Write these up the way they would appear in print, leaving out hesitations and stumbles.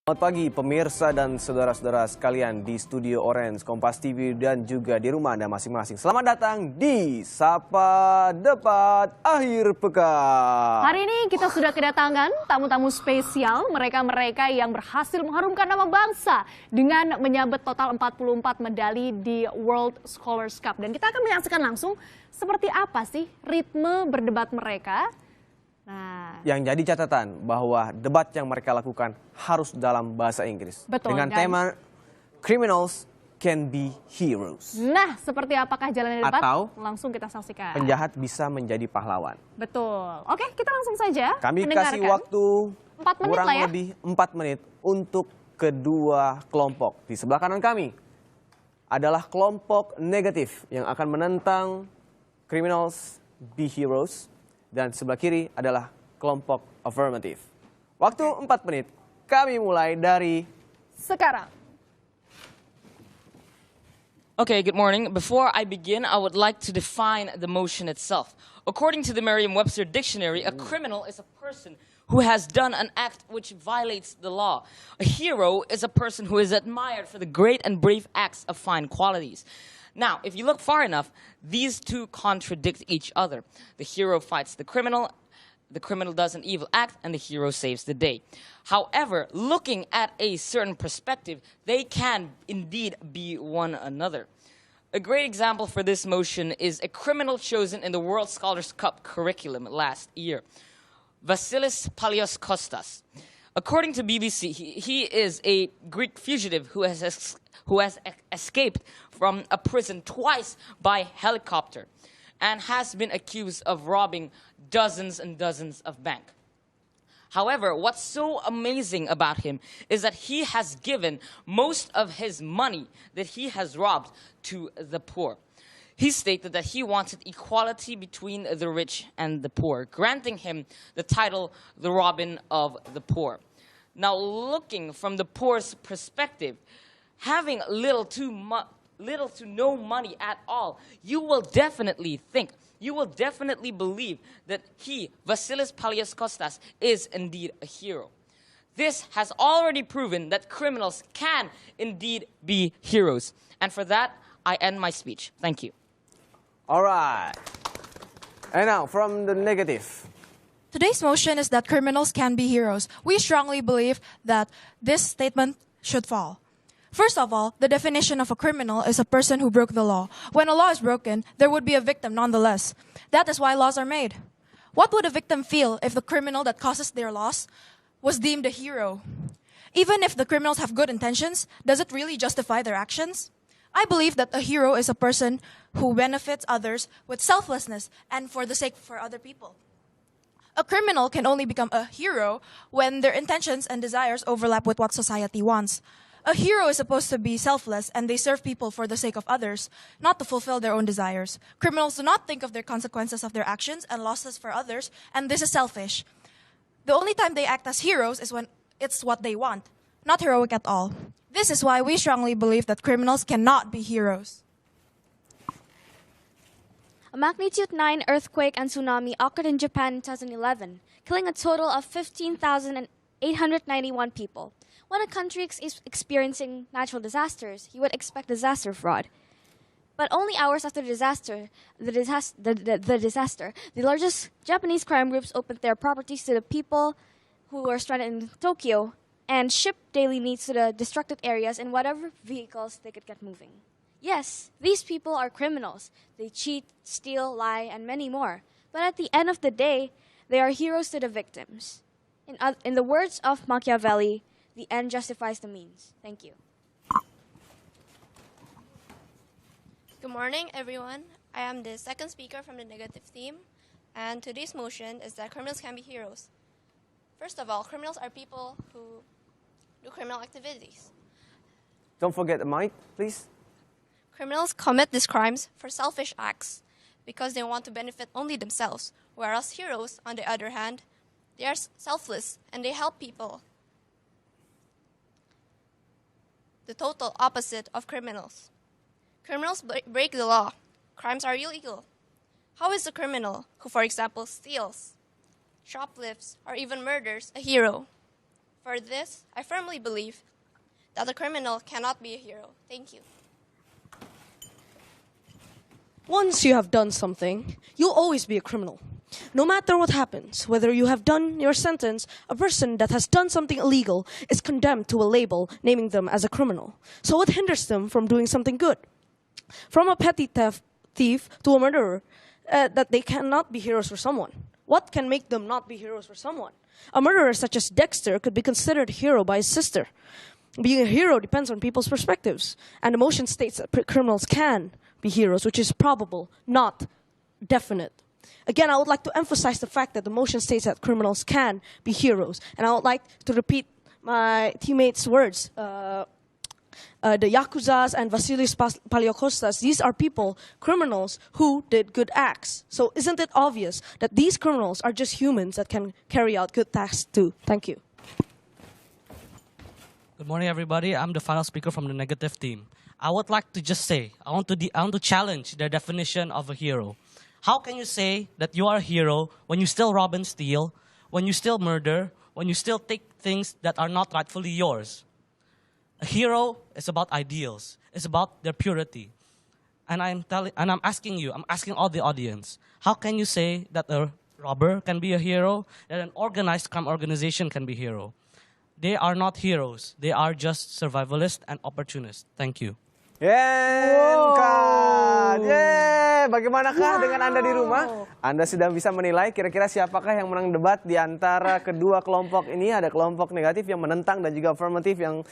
Selamat pagi pemirsa dan saudara-saudara sekalian di Studio Orange, Kompas TV dan juga di rumah Anda masing-masing. Selamat datang di Sapa Debat Akhir Pekan. Hari ini kita sudah kedatangan tamu-tamu spesial, mereka-mereka yang berhasil mengharumkan nama bangsa dengan menyabet total 44 medali di World Scholars Cup. Dan kita akan menyaksikan langsung seperti apa sih ritme berdebat mereka. Nah, yang jadi catatan bahwa debat yang mereka lakukan harus dalam bahasa Inggris. Betul, dengan tema Criminals Can Be Heroes. Nah, seperti apakah jalannya debat? Atau langsung kita saksikan. penjahat bisa menjadi pahlawan. Betul. Oke, kita langsung saja Kami mendengarkan. kasih waktu 4 menit kurang lah ya. lebih 4 menit untuk kedua kelompok. Di sebelah kanan kami adalah kelompok negatif yang akan menentang Criminals Be Heroes. Dan sebelah kiri adalah kelompok affirmative. Waktu 4 menit, kami mulai dari sekarang. Okay, good morning. Before I begin, I would like to define the motion itself. According to the Merriam-Webster dictionary, a criminal is a person who has done an act which violates the law. A hero is a person who is admired for the great and brave acts of fine qualities. Now, if you look far enough, these two contradict each other. The hero fights the criminal does an evil act, and the hero saves the day. However, looking at a certain perspective, they can indeed be one another. A great example for this motion is a criminal chosen in the World Scholars Cup curriculum last year, Vasilis Palaiokostas. According to BBC, he is a Greek fugitive who has escaped from a prison twice by helicopter and has been accused of robbing dozens and dozens of banks. However, what's so amazing about him is that he has given most of his money that he has robbed to the poor. He stated that he wanted equality between the rich and the poor, granting him the title the Robin of the Poor. Now, looking from the poor's perspective, having little to no money at all, you will definitely believe that he, Vasilis Palaiokostas, is indeed a hero. This has already proven that criminals can indeed be heroes. And for that, I end my speech. Thank you. All right. And now from the negative. Today's motion is that criminals can be heroes. We strongly believe that this statement should fall. First of all, the definition of a criminal is a person who broke the law. When a law is broken, there would be a victim nonetheless. That is why laws are made. What would a victim feel if the criminal that causes their loss was deemed a hero? Even if the criminals have good intentions, does it really justify their actions? I believe that a hero is a person who benefits others with selflessness and for the sake for other people. A criminal can only become a hero when their intentions and desires overlap with what society wants. A hero is supposed to be selfless and they serve people for the sake of others, not to fulfill their own desires. Criminals do not think of their consequences of their actions and losses for others, and this is selfish. The only time they act as heroes is when it's what they want, not heroic at all. This is why we strongly believe that criminals cannot be heroes. A magnitude 9 earthquake and tsunami occurred in Japan in 2011, killing a total of 15,891 people. When a country is experiencing natural disasters, you would expect disaster fraud. But only hours after the largest Japanese crime groups opened their properties to the people who were stranded in Tokyo and shipped daily needs to the destructed areas in whatever vehicles they could get moving. Yes, these people are criminals. They cheat, steal, lie, and many more. But at the end of the day, they are heroes to the victims. In the words of Machiavelli, the end justifies the means. Thank you. Good morning, everyone. I am the second speaker from the negative team, and today's motion is that criminals can be heroes. First of all, criminals are people who do criminal activities. Don't forget the mic, please. Criminals commit these crimes for selfish acts because they want to benefit only themselves, whereas heroes, on the other hand, they are selfless and they help people. The total opposite of criminals. Criminals break the law. Crimes are illegal. How is a criminal who, for example, steals, shoplifts, or even murders a hero? For this, I firmly believe that a criminal cannot be a hero. Thank you. Once you have done something, you'll always be a criminal. No matter what happens, whether you have done your sentence, a person that has done something illegal is condemned to a label naming them as a criminal. So what hinders them from doing something good? From a petty thief to a murderer, that they cannot be heroes for someone. What can make them not be heroes for someone? A murderer such as Dexter could be considered a hero by his sister. Being a hero depends on people's perspectives, and the motion states that criminals can be heroes, which is probable, not definite. Again, I would like to emphasize the fact that the motion states that criminals can be heroes, and I would like to repeat my teammates' words. The Yakuzas and Vasilis Paliokostas, these are people, criminals, who did good acts. So isn't it obvious that these criminals are just humans that can carry out good tasks too? Thank you. Good morning, everybody. I'm the final speaker from the negative team. I would like to just say, I want to challenge the definition of a hero. How can you say that you are a hero when you still rob and steal, when you still murder, when you still take things that are not rightfully yours? A hero is about ideals. It's about their purity. And I'm asking you, I'm asking all the audience, how can you say that a robber can be a hero, that an organized crime organization can be a hero? They are not heroes. They are just survivalists and opportunists. Thank you. Kan. Bagaimanakah dengan Anda di rumah? Anda sudah bisa menilai kira-kira siapakah yang menang debat di antara kedua kelompok ini. Ada kelompok negatif yang menentang dan juga affirmative yang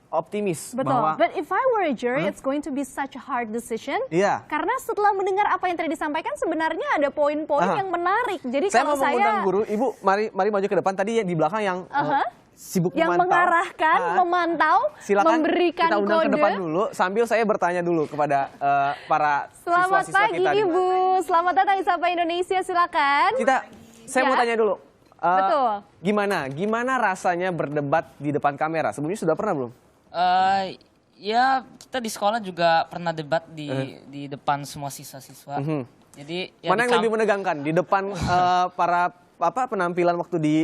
optimis. Betul. Bahwa, But if I were a jury, it's going to be such a hard decision. Iya. Karena setelah mendengar apa yang tadi disampaikan, sebenarnya ada poin-poin yang menarik. Jadi saya kalau mau mengundang guru, Ibu, mari maju ke depan. Tadi di belakang yang sibuk yang memantau. mengarahkan, memantau, Silakan memberikan kita undang kode. ke depan dulu, sambil saya bertanya dulu kepada para Selamat siswa-siswa pagi kita. Ibu, selamat datang di Sapa Indonesia, silakan. Saya mau tanya dulu. Betul. Gimana rasanya berdebat di depan kamera? Sebelumnya sudah pernah belum? Ya, kita di sekolah juga pernah debat di depan semua siswa-siswa. Jadi ya Mana yang lebih menegangkan? Di depan para penampilan waktu di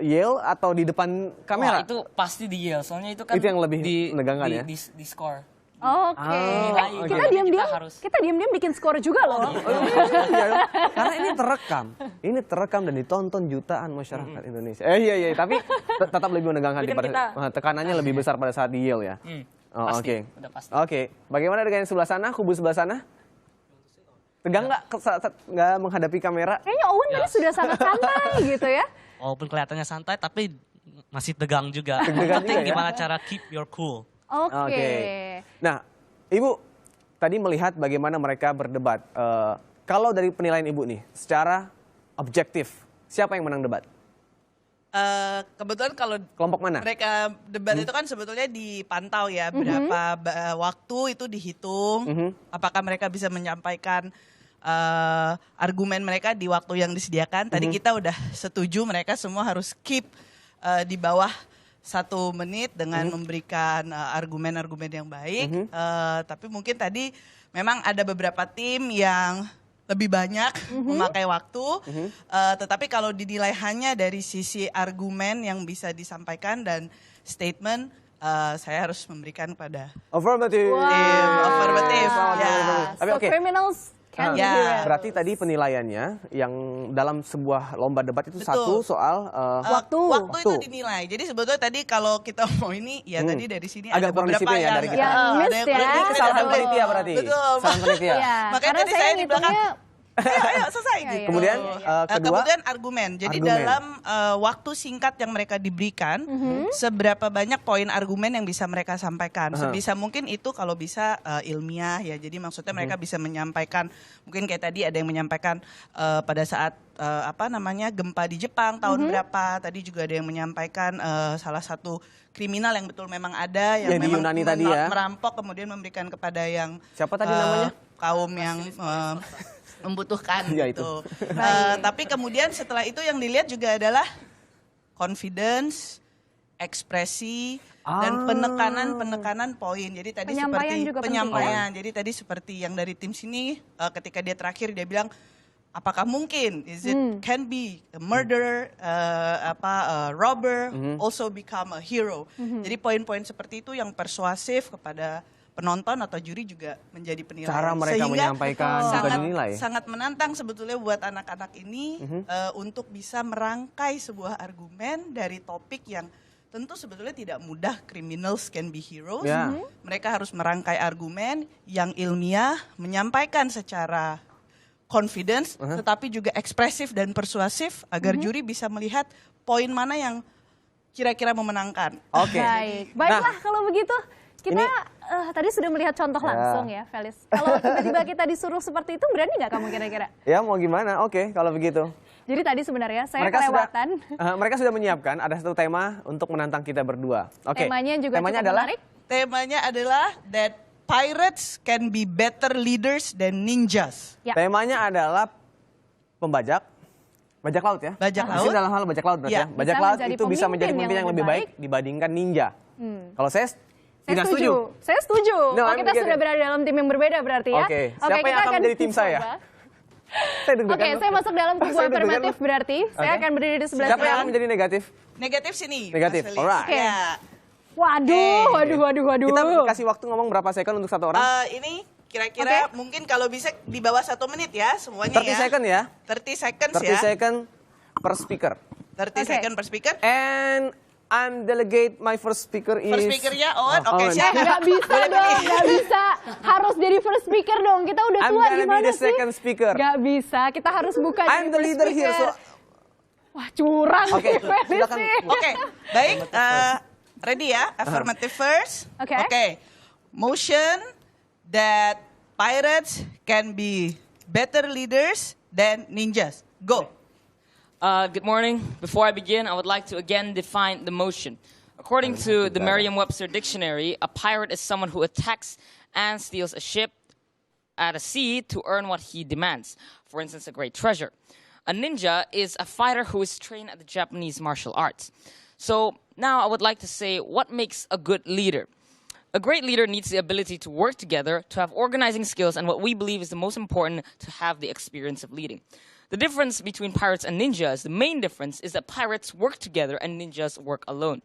Yale atau di depan kamera? Wah, itu pasti di Yale. Soalnya itu kan Itu yang lebih menegangkan ya? Di skor. Oke. Nilai. Kita diam-diam bikin skor juga loh. Karena ini terekam dan ditonton jutaan masyarakat Indonesia. Iya, tapi tetap lebih menegangkan tekanannya lebih besar pada saat di Yale ya. Pasti, udah pasti. Oke. Bagaimana dengan yang sebelah sana, kubu sebelah sana? Tegang nggak menghadapi kamera? Kayaknya Owen tadi sudah sangat santai gitu ya. Walaupun kelihatannya santai, tapi masih tegang juga. Tegang juga ya? Gimana cara keep your cool? Oke. Nah, Ibu tadi melihat bagaimana mereka berdebat. Kalau dari penilaian Ibu nih, secara objektif, siapa yang menang debat? Kebetulan kalau Kelompok mana? mereka debat itu kan sebetulnya dipantau ya, berapa waktu itu dihitung, apakah mereka bisa menyampaikan argumen mereka di waktu yang disediakan. Tadi kita udah setuju mereka semua harus keep di bawah 1 menit dengan memberikan argumen-argumen yang baik. Tapi mungkin tadi memang ada beberapa tim yang lebih banyak memakai waktu, tetapi kalau dinilai hanya dari sisi argumen yang bisa disampaikan dan statement, saya harus memberikan pada Affirmative. tim affirmative. Ya. Tapi So oke. criminals can be Ya. heroes. Berarti tadi penilaiannya yang dalam sebuah lomba debat itu Betul. satu soal Waktu. Waktu itu dinilai. Jadi sebetulnya tadi kalau kita mau ini, ya tadi dari sini Agak ada kurang beberapa disiplin ya yang dari kita. Yang ada miss yang ya. kurang Ini disiplin, kesalahan ada panitia berarti. Betul. Kesalahan panitia. Ya, Makanya karena tadi saya saya di belakang. ngitungnya Ayo selesai Iya, gitu. iya. Kemudian kedua, Kemudian argumen. Jadi argumen. dalam waktu singkat yang mereka diberikan, seberapa banyak poin argumen yang bisa mereka sampaikan. Sebisa mungkin itu kalau bisa ilmiah ya. Jadi maksudnya mereka bisa menyampaikan, mungkin kayak tadi ada yang menyampaikan pada saat gempa di Jepang tahun berapa. Tadi juga ada yang menyampaikan salah satu kriminal yang betul memang ada yang Yang di memang Yunani tadi ya. merampok kemudian memberikan kepada yang Siapa tadi namanya? kaum yang membutuhkan Ya, gitu. Tapi kemudian setelah itu yang dilihat juga adalah confidence, ekspresi dan penekanan poin. Jadi tadi Penyampaian seperti juga penting, penyampaian. Jadi tadi seperti yang dari tim sini ketika dia terakhir dia bilang apakah mungkin can be a murderer, robber also become a hero. Jadi poin-poin seperti itu yang persuasif kepada penonton atau juri juga menjadi penilaian. Cara mereka menyampaikan juga dinilai. Sangat menantang sebetulnya buat anak-anak ini untuk bisa merangkai sebuah argumen dari topik yang tentu sebetulnya tidak mudah. Criminals can be heroes. Mereka harus merangkai argumen yang ilmiah, menyampaikan secara confidence, tetapi juga ekspresif dan persuasif agar juri bisa melihat poin mana yang kira-kira memenangkan. Oke. Baiklah kalau begitu. Kita tadi sudah melihat contoh langsung ya, Felis. Kalau tiba-tiba kita disuruh seperti itu, berani nggak kamu kira-kira? Ya mau gimana? Oke, kalau begitu. Jadi tadi sebenarnya saya kelewatan. Mereka sudah menyiapkan ada satu tema untuk menantang kita berdua. Oke. Temanya juga cukup menarik. Temanya adalah that pirates can be better leaders than ninjas. Ya. Temanya adalah pembajak. Bajak laut ya? Bajak laut. Masih dalam hal bajak laut berarti ya? Bajak laut itu bisa menjadi pemimpin yang lebih baik dibandingkan ninja. Kalau saya tidak setuju. Saya setuju. No, kita sudah berada dalam tim yang berbeda berarti ya. Oke, siapa yang akan menjadi tim saya? Oke, saya masuk dalam kubu afirmatif berarti. Saya akan berdiri di sebelah siapa yang akan menjadi negatif? Negatif sini. Negatif, alright. Oke. Waduh. Kita kasih waktu ngomong berapa second untuk satu orang? Ini kira-kira mungkin kalau bisa di bawah 1 menit ya semuanya 30 second ya? 30 seconds 30 ya. second per speaker. 30 second per speaker. And I'm delegate my first speaker is... First speakernya Owen. Oke, siap. Nggak bisa dong, nggak bisa. Harus jadi first speaker dong. Kita udah tua I'm gimana gonna be the sih? second speaker. Nggak bisa, kita harus buka I'm the leader here, so... Wah, curang Oke, nih, silakan. sih. Oke, baik. Ready ya? Affirmative first. Oke. Motion that pirates can be better leaders than ninjas. Go. Good morning. Before I begin, I would like to again define the motion. According to the Merriam-Webster dictionary, a pirate is someone who attacks and steals a ship at a sea to earn what he demands. For instance, a great treasure. A ninja is a fighter who is trained at the Japanese martial arts. So now I would like to say what makes a good leader. A great leader needs the ability to work together, to have organizing skills, and what we believe is the most important, to have the experience of leading. The difference between pirates and ninjas, the main difference, is that pirates work together and ninjas work alone.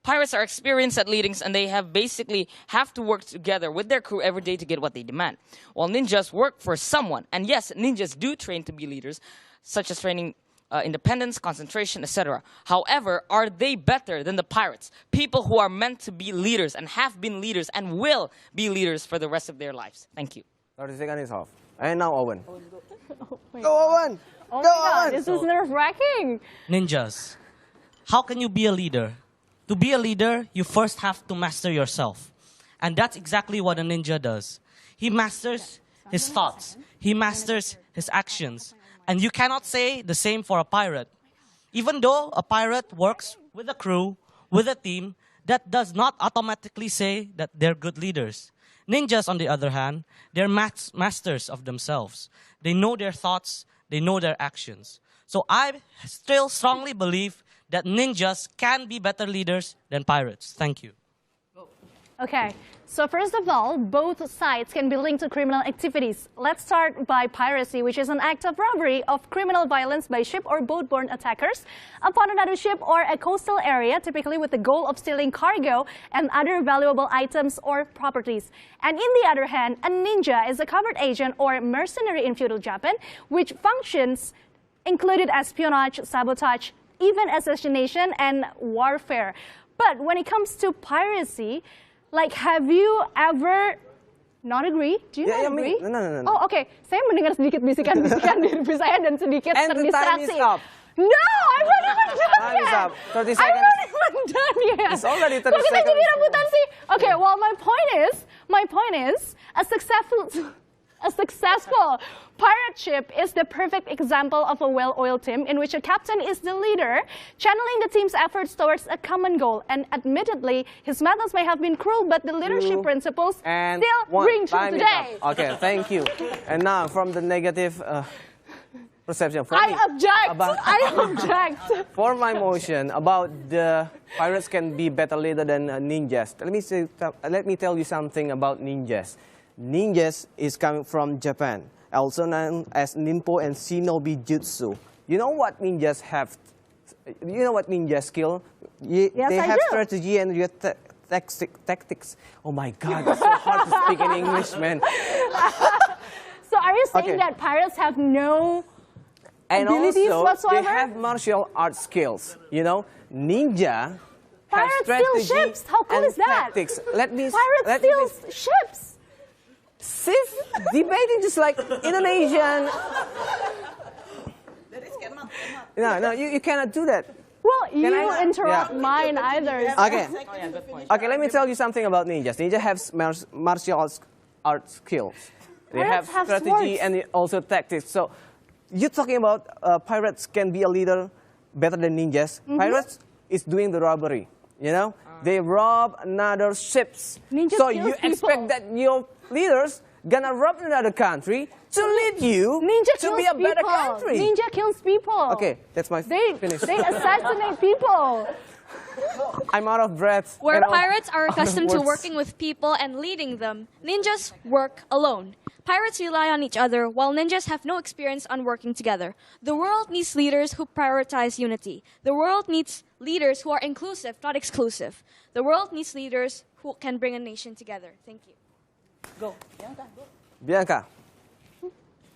Pirates are experienced at leadings and they have to work together with their crew every day to get what they demand. While ninjas work for someone, and yes, ninjas do train to be leaders, such as training independence, concentration, etc. However, are they better than the pirates? People who are meant to be leaders and have been leaders and will be leaders for the rest of their lives. Thank you. 30 seconds is off. And now Owen. Go, Owen! Oh my God, this is nerve-wracking. Ninjas, how can you be a leader? To be a leader, you first have to master yourself. And that's exactly what a ninja does. He masters his thoughts. He masters his actions. And you cannot say the same for a pirate. Even though a pirate works with a crew, with a team, that does not automatically say that they're good leaders. Ninjas, on the other hand, they're masters of themselves. They know their thoughts, they know their actions. So I still strongly believe that ninjas can be better leaders than pirates. Thank you. Okay, so first of all, both sides can be linked to criminal activities. Let's start by piracy, which is an act of robbery of criminal violence by ship or boat-borne attackers upon another ship or a coastal area, typically with the goal of stealing cargo and other valuable items or properties. And in the other hand, a ninja is a covert agent or mercenary in feudal Japan, which functions included espionage, sabotage, even assassination and warfare. But when it comes to piracy, like, have you ever not agree? Do you not agree? No. Oh, okay. Saya mendengar sedikit bisikan-bisikan di diri saya dan sedikit And the time terdistraksi. is up. No, I'm not even done Time is yet. up. 30 I'm seconds. not even done yet. It's already 30 Kok kita jadi seconds. rebutan sih? Okay, well, my point is, a successful pirate ship is the perfect example of a well-oiled team in which a captain is the leader, channeling the team's efforts towards a common goal. And admittedly, his methods may have been cruel, but the leadership principles And still ring true Time is today. up. Okay, thank you. And now from the negative perception. I object. For my motion about the pirates can be better leader than ninjas. Let me tell you something about ninjas. Ninjas is coming from Japan. also known as Ninpo and Shinobi Jutsu. You know what ninjas have? You know what ninja skill? They I have do. strategy and tactics. Oh my God, it's so hard to speak in English, man. So are you saying Okay. that pirates have no And abilities also, whatsoever? they have martial arts skills. You know, ninja have Pirates steal strategy ships. How cool and is that? tactics. Let me Pirates steal ships. Sis, debating just like Indonesian. No, you cannot do that. Well, you I- interrupt Yeah. mine either. Okay. Okay, let me tell you something about ninjas. Ninja have martial arts skills. They Pirates have strategy swords. and also tactics. So, you're talking about pirates can be a leader better than ninjas. Mm-hmm. Pirates is doing the robbery. You know, they rob another ships. Ninjas so kills you expect people. that your leaders gonna rob another country to lead you Ninja to kills be a people. better country. Ninja kills people. Okay, that's my They finish. assassinate people. I'm out of breath. Where and out- pirates are out of accustomed to words. working with people and leading them, ninjas work alone. Pirates rely on each other, while ninjas have no experience on working together. The world needs leaders who prioritize unity. The world needs leaders who are inclusive, not exclusive. The world needs leaders who can bring a nation together. Thank you. Bianca.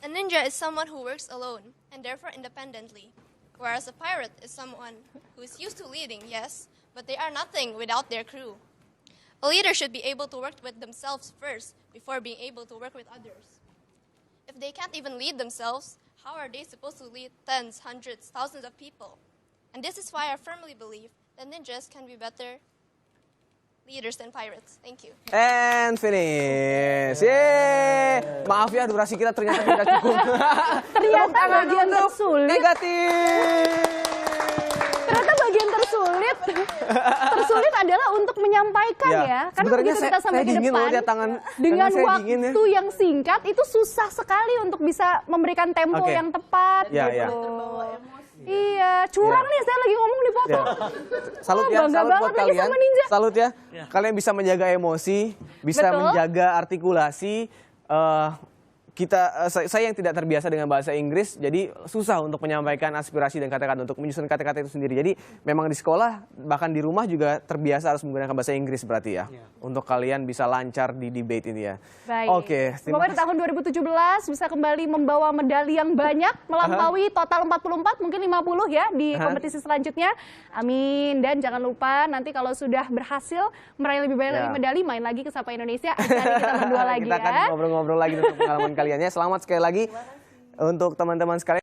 A ninja is someone who works alone and therefore independently, whereas a pirate is someone who is used to leading, yes, but they are nothing without their crew. A leader should be able to work with themselves first before being able to work with others. If they can't even lead themselves, how are they supposed to lead tens, hundreds, thousands of people? And this is why I firmly believe that ninjas can be better leaders than pirates. Thank you. And finish. Yeay. Maaf ya, durasi kita ternyata tidak cukup. Ternyata bagian tersulit. Negatif. Ternyata bagian tersulit adalah untuk menyampaikan ya. Karena sebenarnya begitu kita sampai saya ke dingin depan loh dia tangan dengan saya waktu dingin ya. yang singkat itu susah sekali untuk bisa memberikan tempo Oke. yang tepat Ya, gitu. ya. Iya, curang nih saya lagi ngomong di foto. Ya. Salut Oh, ya, bangga salut banget buat lagi kalian. sama ninja. Salut ya. Kalian bisa menjaga emosi, bisa Betul. menjaga artikulasi. Saya yang tidak terbiasa dengan bahasa Inggris, jadi susah untuk menyampaikan aspirasi dan kata-kata, untuk menyusun kata-kata itu sendiri. Jadi memang di sekolah, bahkan di rumah juga terbiasa harus menggunakan bahasa Inggris berarti ya. Untuk kalian bisa lancar di debate ini ya. Baik. Oke, terima Semoga di tahun 2017 bisa kembali membawa medali yang banyak, melampaui total 44, mungkin 50 ya di kompetisi selanjutnya. Amin. Dan jangan lupa nanti kalau sudah berhasil meraih lebih banyak Ya. lagi medali, main lagi ke Sapa Indonesia. Cari kita berdua lagi Kita akan ya. ngobrol-ngobrol lagi untuk pengalaman kalian ya. Selamat sekali lagi untuk teman-teman sekalian.